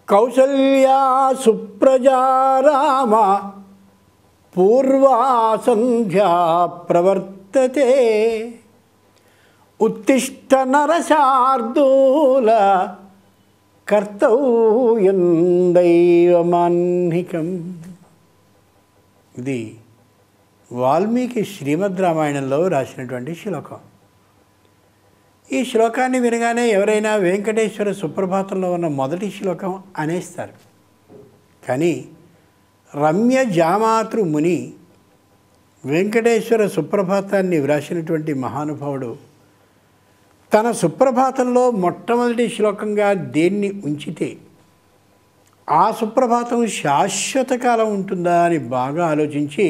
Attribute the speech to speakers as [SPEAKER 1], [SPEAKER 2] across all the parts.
[SPEAKER 1] కౌసల్యా సుప్రజా రామ పూర్వా సంధ్యా ప్రవర్తతే ఉత్తిష్ట నరశార్దూల కర్తవ్యం దైవమాన్నికం. ఇది వాల్మీకి శ్రీమద్ రామాయణంలో రాసినటువంటి శ్లోకం. ఈ శ్లోకాన్ని వినగానే ఎవరైనా వెంకటేశ్వర సుప్రభాతంలో ఉన్న మొదటి శ్లోకం అనేస్తారు. కానీ రమ్య జామాతృ ముని వెంకటేశ్వర సుప్రభాతాన్ని వ్రాసినటువంటి మహానుభావుడు తన సుప్రభాతంలో మొట్టమొదటి శ్లోకంగా దేన్ని ఉంచితే ఆ సుప్రభాతం శాశ్వత కాలం ఉంటుందా అని బాగా ఆలోచించి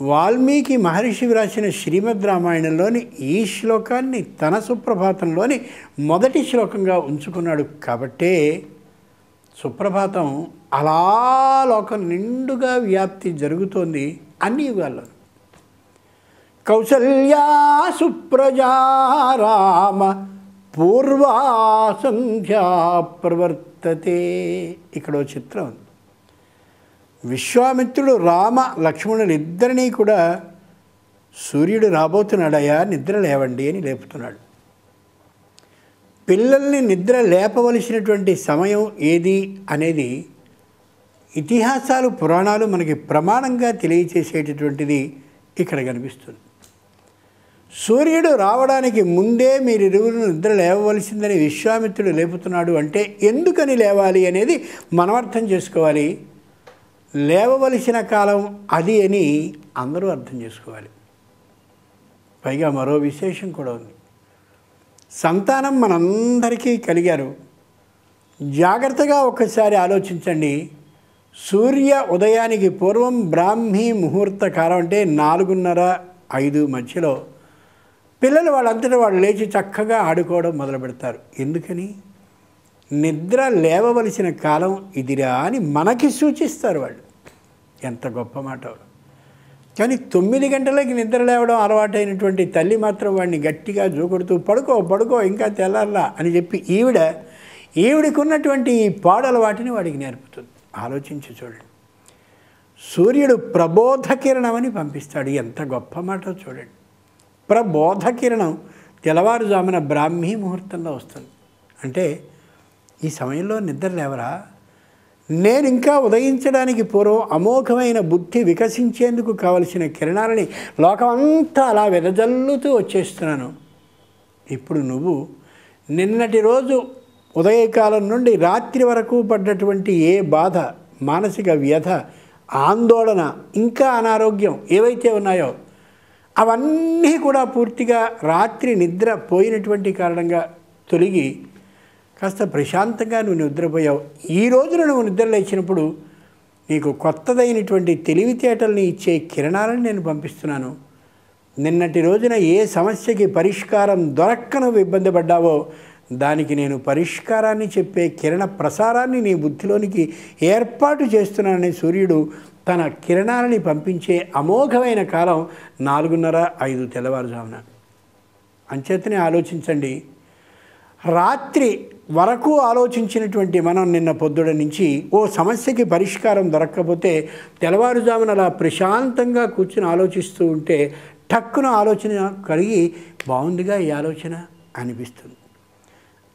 [SPEAKER 1] వాల్మీకి మహర్షి వ్రాసిన శ్రీమద్ రామాయణంలోని ఈ శ్లోకాన్ని తన సుప్రభాతంలోని మొదటి శ్లోకంగా ఉంచుకున్నాడు. కాబట్టే సుప్రభాతం అలా లోకం నిండుగా వ్యాప్తి జరుగుతోంది అన్ని యుగాల్లో. కౌసల్యా సుప్రజా రామ పూర్వా సంధ్యా ప్రవర్తతే. ఇక్కడ చిత్రం ఉంది. విశ్వామిత్రుడు రామ లక్ష్మణులు ఇద్దరినీ కూడా సూర్యుడు రాబోతున్నాడయా నిద్ర లేవండి అని లేపుతున్నాడు. పిల్లల్ని నిద్ర లేపవలసినటువంటి సమయం ఏది అనేది ఇతిహాసాలు పురాణాలు మనకి ప్రమాణంగా తెలియచేసేటటువంటిది ఇక్కడ కనిపిస్తుంది. సూర్యుడు రావడానికి ముందే మీరిరువురు నిద్ర లేవవలసిందని విశ్వామిత్రుడు లేపుతున్నాడు అంటే ఎందుకని లేవాలి అనేది మనం అర్థం చేసుకోవాలి. లేవవలసిన కాలం అది అని అందరూ అర్థం చేసుకోవాలి. పైగా మరో విశేషం కూడా ఉంది. సంతానం మనందరికీ కలిగారు. జాగ్రత్తగా ఒక్కసారి ఆలోచించండి. సూర్య ఉదయానికి పూర్వం బ్రాహ్మీ ముహూర్త కాలం అంటే 4:30-5 మధ్యలో పిల్లలు వాళ్ళంతటా వాళ్ళు లేచి చక్కగా ఆడుకోవడం మొదలు పెడతారు. ఎందుకని? నిద్ర లేవవలసిన కాలం ఇదిరా అని మనకి సూచిస్తారు వాళ్ళు. ఎంత గొప్ప మాట. కానీ 9 గంటలకి నిద్ర లేవడం అలవాటైనటువంటి తల్లి మాత్రం వాడిని గట్టిగా జోకొడుతూ పడుకో పడుకో ఇంకా తెల్లారలా అని చెప్పి ఈవిడికి ఉన్నటువంటి ఈ పాడలవాటిని వాడికి నేర్పుతుంది. ఆలోచించి చూడండి. సూర్యుడు ప్రబోధ కిరణమని పంపిస్తాడు. ఎంత గొప్ప మాట చూడండి. ప్రబోధ కిరణం తెల్లవారుజామున బ్రాహ్మీ ముహూర్తంలో వస్తుంది. అంటే ఈ సమయంలో నిద్ర లేవరా? నేను ఇంకా ఉదయించడానికి పూర్వం అమోఘమైన బుద్ధి వికసించేందుకు కావలసిన కిరణాలని లోకమంతా అలా వెదజల్లుతూ వచ్చేస్తున్నాను. ఇప్పుడు నువ్వు నిన్నటి రోజు ఉదయకాలం నుండి రాత్రి వరకు పడ్డటువంటి ఏ బాధ, మానసిక వ్యధ, ఆందోళన, ఇంకా అనారోగ్యం ఏవైతే ఉన్నాయో అవన్నీ కూడా పూర్తిగా రాత్రి నిద్ర పోయినటువంటి కారణంగా తొలగి కాస్త ప్రశాంతంగా నువ్వు నిద్రపోయావు. ఈ రోజున నువ్వు నిద్ర లేచినప్పుడు నీకు కొత్తదైనటువంటి తెలివితేటల్ని ఇచ్చే కిరణాలను నేను పంపిస్తున్నాను. నిన్నటి రోజున ఏ సమస్యకి పరిష్కారం దొరక్క నువ్వు ఇబ్బంది పడ్డావో దానికి నేను పరిష్కారాన్ని చెప్పే కిరణ ప్రసారాన్ని నీ బుద్ధిలోనికి ఏర్పాటు చేస్తున్నానని సూర్యుడు తన కిరణాలని పంపించే అమోఘమైన కాలం 4:30-5 తెల్లవారుజామున. అంచేతనే ఆలోచించండి. రాత్రి వరకు ఆలోచించినటువంటి మనం నిన్న పొద్దుడ నుంచి ఓ సమస్యకి పరిష్కారం దొరక్కపోతే తెల్లవారుజామున అలా ప్రశాంతంగా కూర్చుని ఆలోచిస్తూ ఉంటే టక్కున ఆలోచన కలిగి బాగుందిగా ఈ ఆలోచన అనిపిస్తుంది.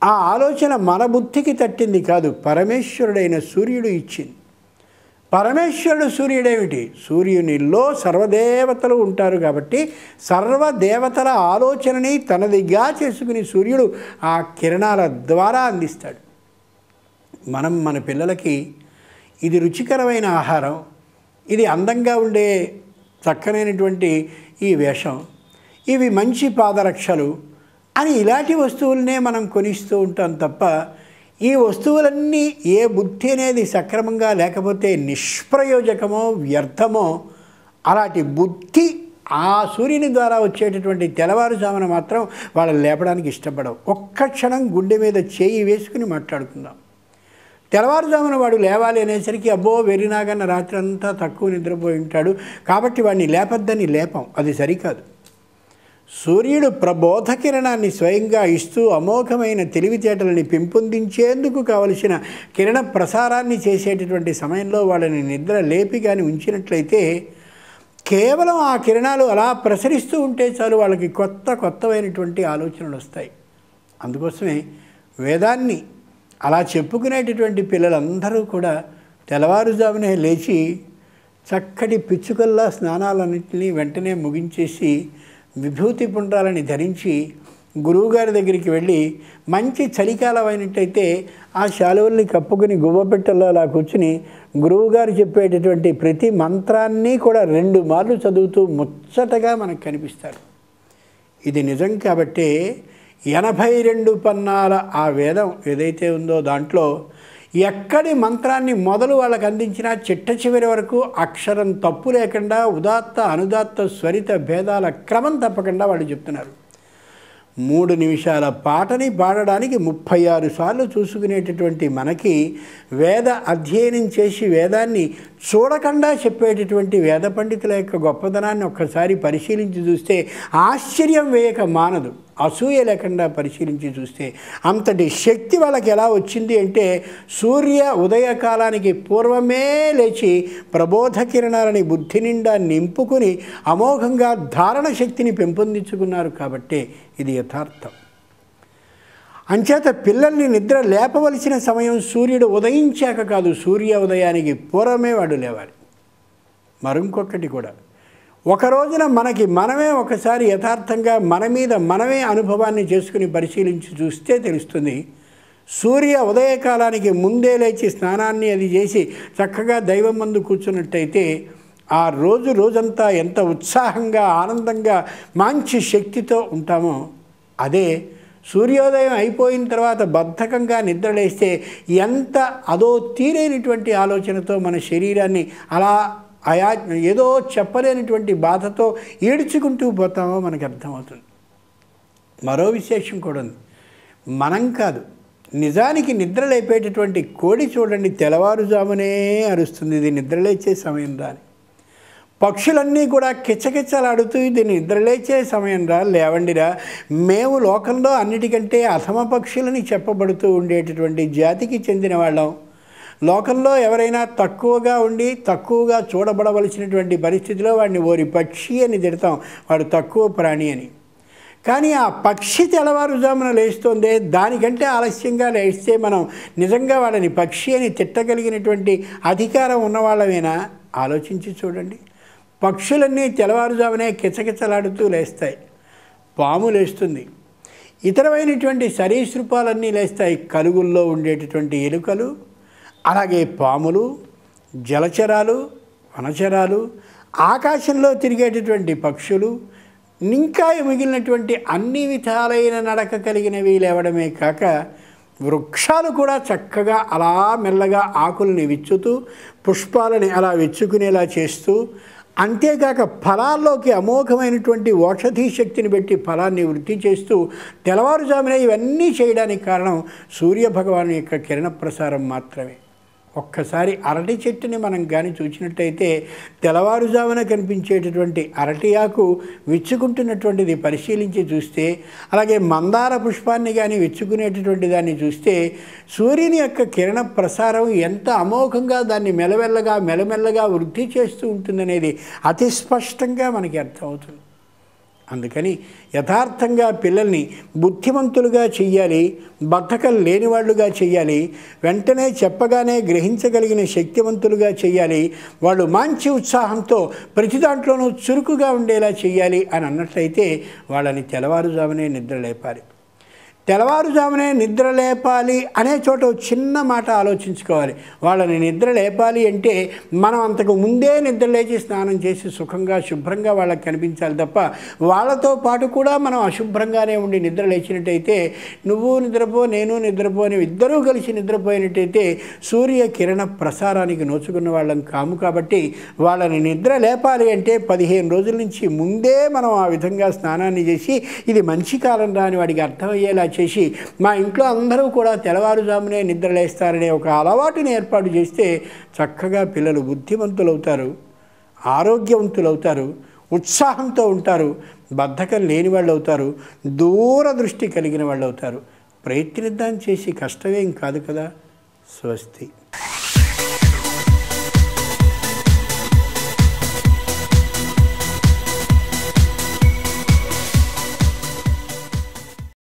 [SPEAKER 1] ఆ ఆలోచన మన బుద్ధికి తట్టింది కాదు, పరమేశ్వరుడైన సూర్యుడు ఇచ్చింది. పరమేశ్వరుడు సూర్యుడేమిటి? సూర్యునిలో సర్వదేవతలు ఉంటారు కాబట్టి సర్వదేవతల ఆలోచనని తనదిగా చేసుకుని సూర్యుడు ఆ కిరణాల ద్వారా అందిస్తాడు. మనం మన పిల్లలకి ఇది రుచికరమైన ఆహారం, ఇది అందంగా ఉండే చక్కనైనటువంటి ఈ వేషం, ఇవి మంచి పాదరక్షలు అని ఇలాంటి వస్తువులనే మనం కొనిస్తూ ఉంటాం తప్ప ఈ వస్తువులన్నీ ఏ బుద్ధి అనేది సక్రమంగా లేకపోతే నిష్ప్రయోజకమో వ్యర్థమో అలాంటి బుద్ధి ఆ సూర్యుని ద్వారా వచ్చేటటువంటి తెల్లవారుజామున మాత్రం వాళ్ళని లేపడానికి ఇష్టపడవు. ఒక్క క్షణం గుండె మీద చేయి వేసుకుని మాట్లాడుకుందాం. తెల్లవారుజామున వాడు లేవాలి అనేసరికి అబ్బో వెర్రినాగన్న రాత్రి అంతా తక్కువ నిద్రపోయి ఉంటాడు కాబట్టి వాడిని లేపద్దని లేపం. అది సరికాదు. సూర్యుడు ప్రబోధ కిరణాన్ని స్వయంగా ఇస్తూ అమోఘమైన తెలివితేటలని పెంపొందించేందుకు కావలసిన కిరణ ప్రసారాన్ని చేసేటటువంటి సమయంలో వాళ్ళని నిద్ర లేపి కానీ ఉంచినట్లయితే కేవలం ఆ కిరణాలు అలా ప్రసరిస్తూ ఉంటే చాలు వాళ్ళకి కొత్తమైనటువంటి ఆలోచనలు వస్తాయి. అందుకోసమే వేదాన్ని అలా చెప్పుకునేటటువంటి పిల్లలందరూ కూడా తెల్లవారుజామునే లేచి చక్కటి పిచ్చుకల్లా స్నానాలన్నింటినీ వెంటనే ముగించేసి విభూతి పుండ్రాలని ధరించి గురువుగారి దగ్గరికి వెళ్ళి మంచి చలికాలం అయినట్టయితే ఆ శాలువల్ని కప్పుకుని గువ్వపెట్టల్లో అలా కూర్చుని గురువుగారు చెప్పేటటువంటి ప్రతి మంత్రాన్ని కూడా 2 మార్లు చదువుతూ ముచ్చటగా మనకు కనిపిస్తారు. ఇది నిజం కాబట్టే 82 పన్నాల ఆ వేదం ఏదైతే ఉందో దాంట్లో ఎక్కడి మంత్రాన్ని మొదలు వాళ్ళకు అందించినా చిట్ట చివరి వరకు అక్షరం తప్పు లేకుండా ఉదాత్త అనుదాత్త స్వరిత భేదాల క్రమం తప్పకుండా వాళ్ళు చెప్తున్నారు. 3 నిమిషాల పాటని పాడడానికి 36 సార్లు చూసుకునేటటువంటి మనకి వేద అధ్యయనం చేసి వేదాన్ని చూడకుండా చెప్పేటటువంటి వేద పండితుల యొక్క గొప్పదనాన్ని ఒక్కసారి పరిశీలించి చూస్తే ఆశ్చర్యం వేయక మానదు. అసూయ లేకుండా పరిశీలించి చూస్తే అంతటి శక్తి వాళ్ళకి ఎలా వచ్చింది అంటే సూర్య ఉదయకాలానికి పూర్వమే లేచి ప్రబోధ కిరణాలని బుద్ధి నిండా నింపుకుని అమోఘంగా ధారణ శక్తిని పెంపొందించుకున్నారు. కాబట్టే ఇది యథార్థం. అంచేత పిల్లల్ని నిద్ర లేపవలసిన సమయం సూర్యుడు ఉదయించాక కాదు, సూర్య ఉదయానికి పూర్వమే వాడు లేవాలి. మరొకటి కూడా ఒక రోజున మనకి మనమే ఒకసారి యథార్థంగా మన మీద మనమే అనుభవాన్ని చేసుకుని పరిశీలించి చూస్తే తెలుస్తుంది. సూర్య ఉదయకాలానికి ముందే లేచి స్నానాన్ని అది చేసి చక్కగా దైవం ముందు కూర్చున్నట్టయితే ఆ రోజంతా ఎంత ఉత్సాహంగా ఆనందంగా మంచి శక్తితో ఉంటామో, అదే సూర్యోదయం అయిపోయిన తర్వాత బద్ధకంగా నిద్రలేస్తే ఎంత అదో తీరైనటువంటి ఆలోచనతో మన శరీరాన్ని అలా ఏదో చెప్పలేనటువంటి బాధతో ఈడ్చుకుంటూ పోతామో మనకు అర్థమవుతుంది. మరో విశేషం కూడా ఉంది. మనం కాదు, నిజానికి నిద్రలేపేటటువంటి కోడి చూడండి తెల్లవారుజామునే అరుస్తుంది, ఇది నిద్రలేచే సమయం రాని. పక్షులన్నీ కూడా కిచకిచలాడుతూ ఇది నిద్రలేచే సమయం రా, లేవండిరా, మేము లోకంలో అన్నిటికంటే అధమ పక్షులని చెప్పబడుతూ ఉండేటటువంటి జాతికి చెందిన వాళ్ళం. లోకంలో ఎవరైనా తక్కువగా ఉండి తక్కువగా చూడబడవలసినటువంటి పరిస్థితిలో వాడిని ఓరి పక్షి అని తిడతాం, వాడు తక్కువ ప్రాణి అని. కానీ ఆ పక్షి తెల్లవారుజామున లేస్తుందే, దానికంటే ఆలస్యంగా లేస్తే మనం నిజంగా వాళ్ళని పక్షి అని తిట్టగలిగినటువంటి అధికారం ఉన్నవాళ్ళమేనా? ఆలోచించి చూడండి. పక్షులన్నీ తెల్లవారుజామునే కిచకిచలాడుతూ లేస్తాయి. పాము లేస్తుంది, ఇతరమైనటువంటి సరీసృపాలన్నీ లేస్తాయి. కలుగుల్లో ఉండేటటువంటి ఎలుకలు, అలాగే పాములు, జలచరాలు, వనచరాలు, ఆకాశంలో తిరిగేటటువంటి పక్షులు, ఇంకా మిగిలినటువంటి అన్ని విధాలైన నడక కలిగినవి లేవడమే కాక వృక్షాలు కూడా చక్కగా అలా మెల్లగా ఆకుల్ని విచ్చుతూ పుష్పాలని అలా విచ్చుకునేలా చేస్తూ, అంతేకాక ఫలాల్లోకి అమోఘమైనటువంటి ఔషధీ శక్తిని పెట్టి ఫలాన్ని వృద్ధి చేస్తూ తెల్లవారుజామునే ఇవన్నీ చేయడానికి కారణం సూర్యభగవాను యొక్క కిరణ ప్రసారం మాత్రమే. ఒక్కసారి అరటి చెట్టుని మనం కానీ చూసినట్టయితే తెల్లవారుజామున కనిపించేటటువంటి అరటి ఆకు విచ్చుకుంటున్నటువంటిది పరిశీలించి చూస్తే, అలాగే మందార పుష్పాన్ని కానీ విచ్చుకునేటటువంటి దాన్ని చూస్తే సూర్యుని యొక్క కిరణ ప్రసారం ఎంత అమోఘంగా దాన్ని మెల్లమెల్లగా వృద్ధి చేస్తూ ఉంటుందనేది అతి స్పష్టంగా మనకి అర్థమవుతుంది. అందుకని యథార్థంగా పిల్లల్ని బుద్ధిమంతులుగా చెయ్యాలి, బద్ధకం లేనివాళ్ళుగా చెయ్యాలి, వెంటనే చెప్పగానే గ్రహించగలిగిన శక్తివంతులుగా చెయ్యాలి, వాళ్ళు మంచి ఉత్సాహంతో ప్రతి దాంట్లోనూ చురుకుగా ఉండేలా చెయ్యాలి అని అన్నట్లయితే వాళ్ళని తెల్లవారుజామునే నిద్ర లేపాలి. తెల్లవారుజామునే నిద్ర లేపాలి అనే చోట చిన్న మాట ఆలోచించుకోవాలి. వాళ్ళని నిద్ర లేపాలి అంటే మనం అంతకు ముందే నిద్ర లేచి స్నానం చేసి సుఖంగా శుభ్రంగా వాళ్ళకి కనిపించాలి తప్ప వాళ్ళతో పాటు కూడా మనం అశుభ్రంగానే ఉండి నిద్ర లేచినట్టయితే నువ్వు నిద్రపో నేను నిద్రపో అని ఇద్దరూ కలిసి నిద్రపోయినట్టయితే సూర్య కిరణ ప్రసారానికి నోచుకున్న వాళ్ళం కాము. కాబట్టి వాళ్ళని నిద్ర లేపాలి అంటే 15 రోజుల నుంచి ముందే మనం ఆ విధంగా స్నానాన్ని చేసి ఇది మంచి కాలం రాని వాడికి అర్థమయ్యేలా చేసి మా ఇంట్లో అందరూ కూడా తెల్లవారుజామునే నిద్రలేస్తారనే ఒక అలవాటుని ఏర్పాటు చేస్తే చక్కగా పిల్లలు బుద్ధిమంతులవుతారు, ఆరోగ్యవంతులవుతారు, ఉత్సాహంతో ఉంటారు, బద్ధకం లేని వాళ్ళు అవుతారు, దూరదృష్టి కలిగిన వాళ్ళు అవుతారు. ప్రయత్నిద్దాం, చేసి కష్టమేం కాదు కదా. స్వస్తి.